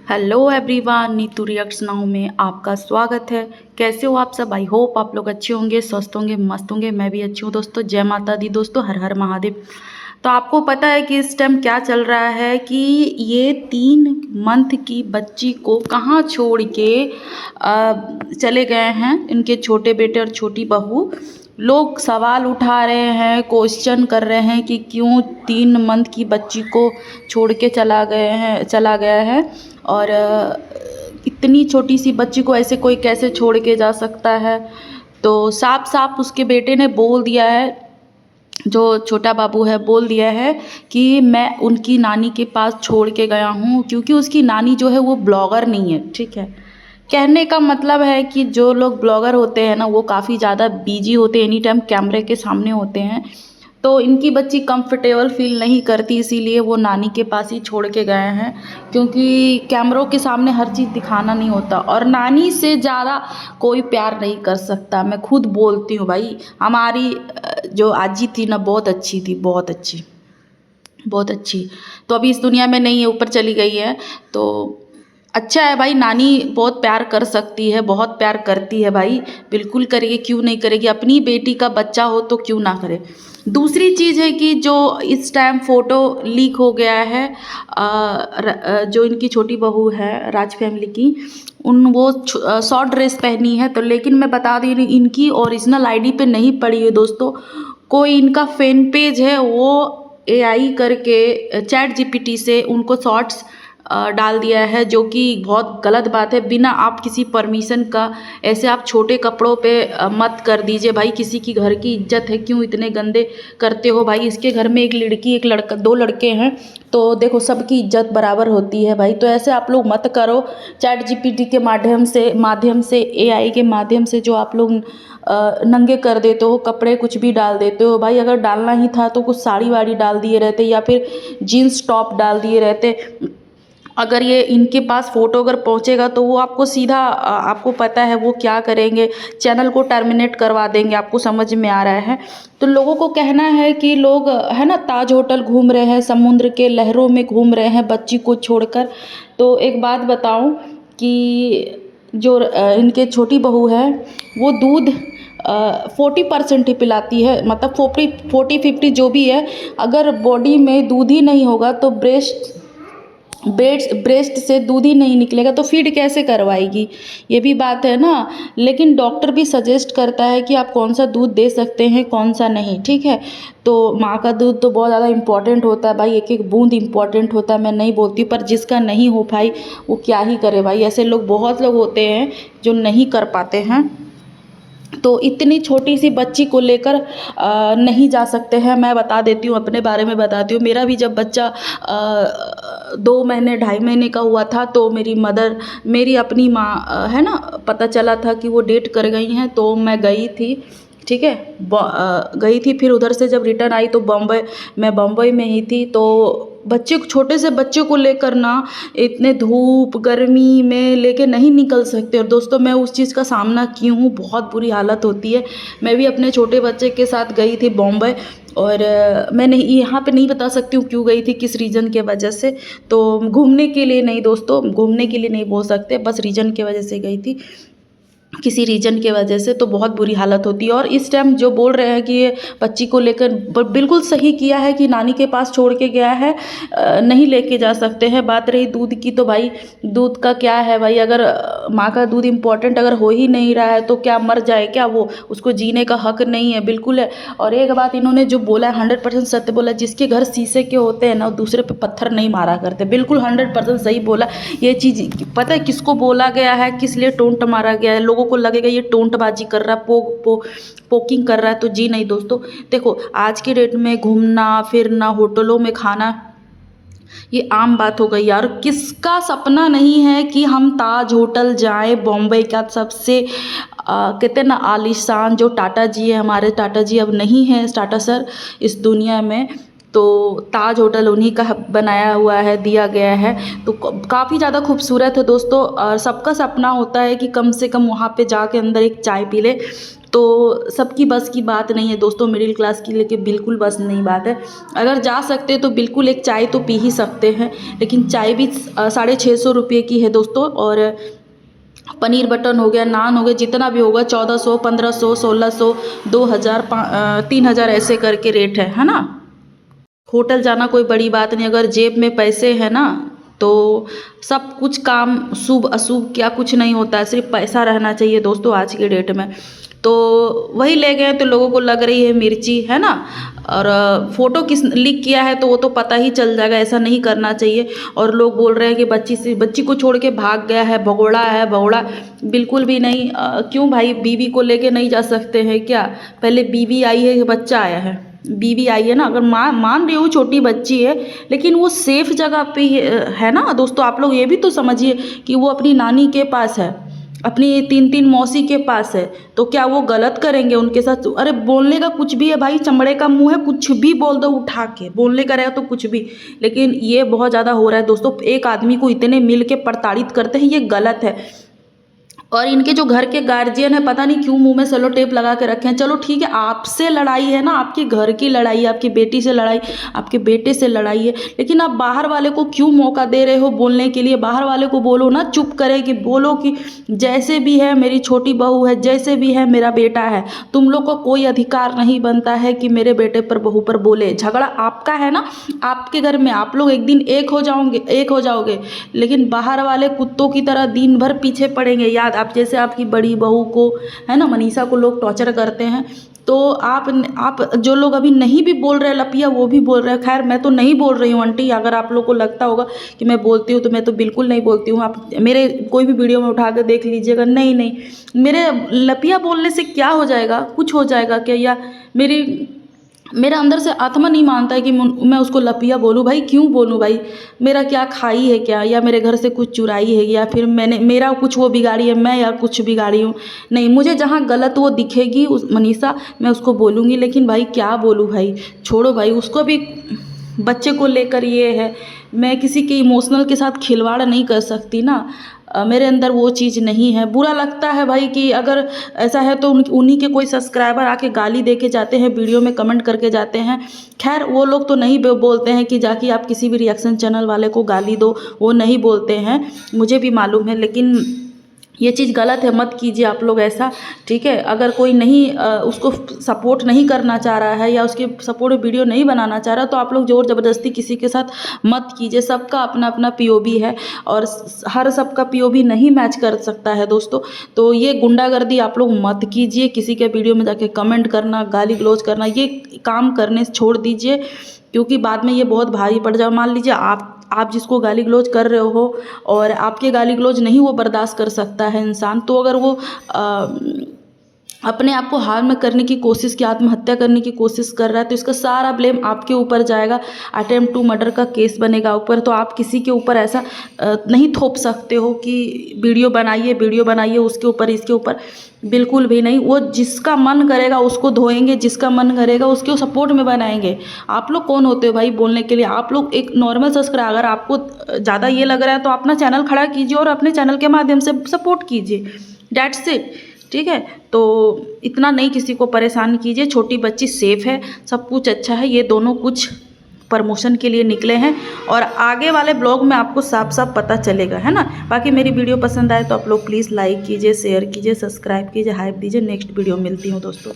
Hello everyone, Neetu reacts now में आपका स्वागत है। कैसे हो आप सब? आई होप आप लोग अच्छे होंगे, स्वस्थ होंगे, मस्त होंगे। मैं भी अच्छी हूँ दोस्तों। जय माता दी दोस्तों, हर हर महादेव। तो आपको पता है कि इस टाइम क्या चल रहा है कि ये 3 मंथ की बच्ची को कहाँ छोड़ के चले गए हैं इनके छोटे बेटे और छोटी बहू। लोग सवाल उठा रहे हैं, क्वेश्चन कर रहे हैं कि क्यों 3 मंथ की बच्ची को छोड़ के चला गया है। और इतनी छोटी सी बच्ची को ऐसे कोई कैसे छोड़ के जा सकता है। तो साफ साफ उसके बेटे ने बोल दिया है, जो छोटा बाबू है, बोल दिया है कि मैं उनकी नानी के पास छोड़ के गया हूँ, क्योंकि उसकी नानी जो है वो ब्लॉगर नहीं है। ठीक है, कहने का मतलब है कि जो लोग ब्लॉगर होते हैं ना, वो काफ़ी ज़्यादा बिजी होते हैं, एनी टाइम कैमरे के सामने होते हैं। तो इनकी बच्ची कंफर्टेबल फील नहीं करती, इसीलिए वो नानी के पास ही छोड़ के गए हैं, क्योंकि कैमरों के सामने हर चीज़ दिखाना नहीं होता और नानी से ज़्यादा कोई प्यार नहीं कर सकता। मैं खुद बोलती हूँ भाई, हमारी जो आजी थी ना, बहुत अच्छी थी, बहुत अच्छी, बहुत अच्छी। तो अभी इस दुनिया में नहीं है, ऊपर चली गई है। तो अच्छा है भाई, नानी बहुत प्यार कर सकती है, बहुत प्यार करती है भाई, बिल्कुल करेगी, क्यों नहीं करेगी। अपनी बेटी का बच्चा हो तो क्यों ना करे। दूसरी चीज़ है कि जो इस टाइम फ़ोटो लीक हो गया है, जो इनकी छोटी बहू है राज फैमिली की, वो शॉर्ट ड्रेस पहनी है। तो लेकिन मैं बता दी रही, इनकी ओरिजिनल आईडी पे नहीं पड़ी है दोस्तों। कोई इनका फैन पेज है, वो एआई करके चैट जीपीटी से उनको शॉर्ट्स डाल दिया है, जो कि बहुत गलत बात है। बिना आप किसी परमिशन का ऐसे आप छोटे कपड़ों पे मत कर दीजिए भाई। किसी की घर की इज्जत है, क्यों इतने गंदे करते हो भाई। इसके घर में एक लड़की, एक लड़का, 2 लड़के हैं, तो देखो सबकी इज्जत बराबर होती है भाई। तो ऐसे आप लोग मत करो। चैट जीपीटी के माध्यम से एआई के माध्यम से जो आप लोग नंगे कर देते हो, कपड़े कुछ भी डाल देते हो भाई। अगर डालना ही था तो कुछ साड़ी वाड़ी डाल दिए रहते, या फिर जीन्स टॉप डाल दिए रहते। अगर ये इनके पास फ़ोटो अगर पहुंचेगा तो वो आपको सीधा आपको पता है वो क्या करेंगे, चैनल को टर्मिनेट करवा देंगे। आपको समझ में आ रहा है। तो लोगों को कहना है कि लोग है ना, ताज होटल घूम रहे हैं, समुद्र के लहरों में घूम रहे हैं बच्ची को छोड़कर। तो एक बात बताऊं कि जो इनके छोटी बहू है, वो दूध 40% ही पिलाती है, मतलब 40-50 जो भी है। अगर बॉडी में दूध ही नहीं होगा तो ब्रेस्ट से दूध ही नहीं निकलेगा तो फीड कैसे करवाएगी, ये भी बात है ना। लेकिन डॉक्टर भी सजेस्ट करता है कि आप कौन सा दूध दे सकते हैं, कौन सा नहीं। ठीक है, तो माँ का दूध तो बहुत ज़्यादा इम्पॉर्टेंट होता है भाई, एक एक बूंद इम्पॉर्टेंट होता है। मैं नहीं बोलती, पर जिसका नहीं हो भाई वो क्या ही करे भाई। ऐसे लोग, बहुत लोग होते हैं जो नहीं कर पाते हैं। तो इतनी छोटी सी बच्ची को लेकर नहीं जा सकते हैं। मैं बता देती हूँ, अपने बारे में बताती हूँ। मेरा भी जब बच्चा 2 महीने 2.5 महीने का हुआ था, तो मेरी अपनी माँ है ना, पता चला था कि वो डेट कर गई हैं, तो मैं गई थी। ठीक है, गई थी। फिर उधर से जब रिटर्न आई तो मैं बम्बई में ही थी। तो छोटे से बच्चे को लेकर ना, इतने धूप गर्मी में लेके नहीं निकल सकते। और दोस्तों, मैं उस चीज़ का सामना की हूँ, बहुत बुरी हालत होती है। मैं भी अपने छोटे बच्चे के साथ गई थी बॉम्बे, और मैं नहीं, यहाँ पे नहीं बता सकती हूँ क्यों गई थी, किस रीज़न के वजह से। तो घूमने के लिए नहीं दोस्तों, घूमने के लिए नहीं बोल सकते, बस रीज़न के वजह से गई थी, किसी रीजन के वजह से। तो बहुत बुरी हालत होती है। और इस टाइम जो बोल रहे हैं कि ये बच्ची को लेकर, बिल्कुल सही किया है कि नानी के पास छोड़ के गया है, नहीं लेके जा सकते हैं। बात रही दूध की, तो भाई दूध का क्या है भाई, अगर माँ का दूध इम्पोर्टेंट अगर हो ही नहीं रहा है तो क्या मर जाए क्या वो? उसको जीने का हक नहीं है? बिल्कुल है। और एक बात इन्होंने जो बोला है 100% सत्य बोला। जिसके घर शीशे के होते हैं ना, दूसरे पे पत्थर नहीं मारा करते। बिल्कुल 100% सही बोला। ये चीज़ पता है किसको बोला गया है, किस लिए टोंट मारा गया है? लोगों को लगेगा ये टोंटबाजी कर रहा है, पोकिंग कर रहा है, तो जी नहीं दोस्तों। देखो, आज के डेट में घूमना फिरना, होटलों में खाना, ये आम बात हो गई यार। किसका सपना नहीं है कि हम ताज होटल जाएं, बॉम्बे का सबसे कहते हैं ना आलीशान, जो टाटा जी है, हमारे टाटा जी अब नहीं है, टाटा सर इस दुनिया में। तो ताज होटल उन्हीं का बनाया हुआ है, दिया गया है। तो काफ़ी ज़्यादा खूबसूरत है दोस्तों। और सबका सपना होता है कि कम से कम वहाँ पे जाके अंदर एक चाय पी ले। तो सबकी बस की बात नहीं है दोस्तों, मिडिल क्लास की लेके बिल्कुल बस नहीं बात है। अगर जा सकते हैं तो बिल्कुल एक चाय तो पी ही सकते हैं, लेकिन चाय भी 650 रुपये की है दोस्तों। और पनीर बटर हो गया, नान हो गया, जितना भी होगा 1400, 1500, 1600, 2000, 3000 ऐसे करके रेट है ना। होटल जाना कोई बड़ी बात नहीं, अगर जेब में पैसे है ना तो सब कुछ काम शुभ अशुभ क्या कुछ नहीं होता है, सिर्फ पैसा रहना चाहिए दोस्तों आज के डेट में। तो वही ले गए तो लोगों को लग रही है मिर्ची है ना, और फ़ोटो किस लिख किया है तो वो तो पता ही चल जाएगा, ऐसा नहीं करना चाहिए। और लोग बोल रहे हैं कि बच्ची को छोड़ के भाग गया है, भगोड़ा। बिल्कुल भी नहीं। क्यों भाई, बीवी को लेके नहीं जा सकते हैं क्या? पहले बीवी आई है कि बच्चा आया है? बीवी आई है ना। अगर मान रही हूँ छोटी बच्ची है, लेकिन वो सेफ जगह पे है ना दोस्तों। आप लोग ये भी तो समझिए कि वो अपनी नानी के पास है, अपनी 3 मौसी के पास है, तो क्या वो गलत करेंगे उनके साथ? अरे बोलने का कुछ भी है भाई, चमड़े का मुंह है, कुछ भी बोल दो उठा के, बोलने का रहेगा तो कुछ भी। लेकिन ये बहुत ज़्यादा हो रहा है दोस्तों, एक आदमी को इतने मिल के प्रताड़ित करते हैं, ये गलत है। और इनके जो घर के गार्जियन है पता नहीं क्यों मुंह में सेलो टेप लगा के रखे हैं। चलो ठीक है, आपसे लड़ाई है ना, आपके घर की लड़ाई है, आपकी बेटी से लड़ाई, आपके बेटे से लड़ाई है, लेकिन आप बाहर वाले को क्यों मौका दे रहे हो बोलने के लिए? बाहर वाले को बोलो ना, चुप करे, कि बोलो कि जैसे भी है मेरी छोटी बहू है, जैसे भी है मेरा बेटा है, तुम लोग को कोई अधिकार नहीं बनता है कि मेरे बेटे पर बहू पर बोले। झगड़ा आपका है ना, आपके घर में आप लोग एक दिन एक हो जाओगे, लेकिन बाहर वाले कुत्तों की तरह दिन भर पीछे पड़ेंगे। याद आप जैसे आपकी बड़ी बहू को है ना, मनीषा को लोग टॉर्चर करते हैं, तो आप जो लोग अभी नहीं भी बोल रहे लपिया, वो भी बोल रहे हैं। खैर मैं तो नहीं बोल रही हूँ आंटी, अगर आप लोग को लगता होगा कि मैं बोलती हूँ तो मैं तो बिल्कुल नहीं बोलती हूँ। आप मेरे कोई भी वीडियो में उठा कर देख लीजिएगा। नहीं, मेरे लपिया बोलने से क्या हो जाएगा? कुछ हो जाएगा क्या? या मेरा अंदर से आत्मा नहीं मानता है कि मैं उसको लपिया बोलूँ। भाई क्यों बोलूँ भाई? मेरा क्या खाई है क्या, या मेरे घर से कुछ चुराई है, या फिर मेरा कुछ वो बिगाड़ी है, मैं या कुछ बिगाड़ी हूँ? नहीं, मुझे जहाँ गलत वो दिखेगी उस मनीषा, मैं उसको बोलूँगी। लेकिन भाई क्या बोलूँ भाई, छोड़ो भाई, उसको भी बच्चे को लेकर ये है, मैं किसी के इमोशनल के साथ खिलवाड़ नहीं कर सकती ना। मेरे अंदर वो चीज़ नहीं है। बुरा लगता है भाई कि अगर ऐसा है तो उन्हीं के कोई सब्सक्राइबर आके गाली दे के जाते हैं, वीडियो में कमेंट करके जाते हैं। खैर वो लोग तो नहीं बोलते हैं कि जाके आप किसी भी रिएक्शन चैनल वाले को गाली दो, वो नहीं बोलते हैं, मुझे भी मालूम है। लेकिन ये चीज़ गलत है, मत कीजिए आप लोग ऐसा, ठीक है। अगर कोई नहीं उसको सपोर्ट नहीं करना चाह रहा है, या उसके सपोर्ट वीडियो नहीं बनाना चाह रहा, तो आप लोग ज़ोर ज़बरदस्ती किसी के साथ मत कीजिए। सबका अपना अपना पीओवी है, और हर सबका पीओवी नहीं मैच कर सकता है दोस्तों। तो ये गुंडागर्दी आप लोग मत कीजिए, किसी के वीडियो में जाके कमेंट करना, गाली गलौज करना, ये काम करने से छोड़ दीजिए, क्योंकि बाद में ये बहुत भारी पड़ जाए। मान लीजिए आप जिसको गाली गलौज कर रहे हो, और आपके गाली गलौज नहीं वो बर्दाश्त कर सकता है इंसान, तो अगर वो अपने आप को हार्म करने की कोशिश की, आत्महत्या करने की कोशिश कर रहा है, तो इसका सारा ब्लेम आपके ऊपर जाएगा। अटेम्प्ट टू मर्डर का केस बनेगा ऊपर। तो आप किसी के ऊपर ऐसा नहीं थोप सकते हो कि वीडियो बनाइए उसके ऊपर, इसके ऊपर, बिल्कुल भी नहीं। वो जिसका मन करेगा उसको धोएंगे, जिसका मन करेगा उसके सपोर्ट में बनाएंगे। आप लोग कौन होते हो भाई बोलने के लिए? आप लोग एक नॉर्मल सब्सक्राइबर, आपको ज़्यादा ये लग रहा है तो अपना चैनल खड़ा कीजिए और अपने चैनल के माध्यम से सपोर्ट कीजिए, दैट्स इट, ठीक है। तो इतना नहीं किसी को परेशान कीजिए। छोटी बच्ची सेफ है, सब कुछ अच्छा है। ये दोनों कुछ प्रमोशन के लिए निकले हैं, और आगे वाले ब्लॉग में आपको साफ साफ पता चलेगा, है ना। बाकी मेरी वीडियो पसंद आए तो आप लोग प्लीज़ लाइक कीजिए, शेयर कीजिए, सब्सक्राइब कीजिए, हाइप दीजिए। नेक्स्ट वीडियो मिलती हूँ दोस्तों।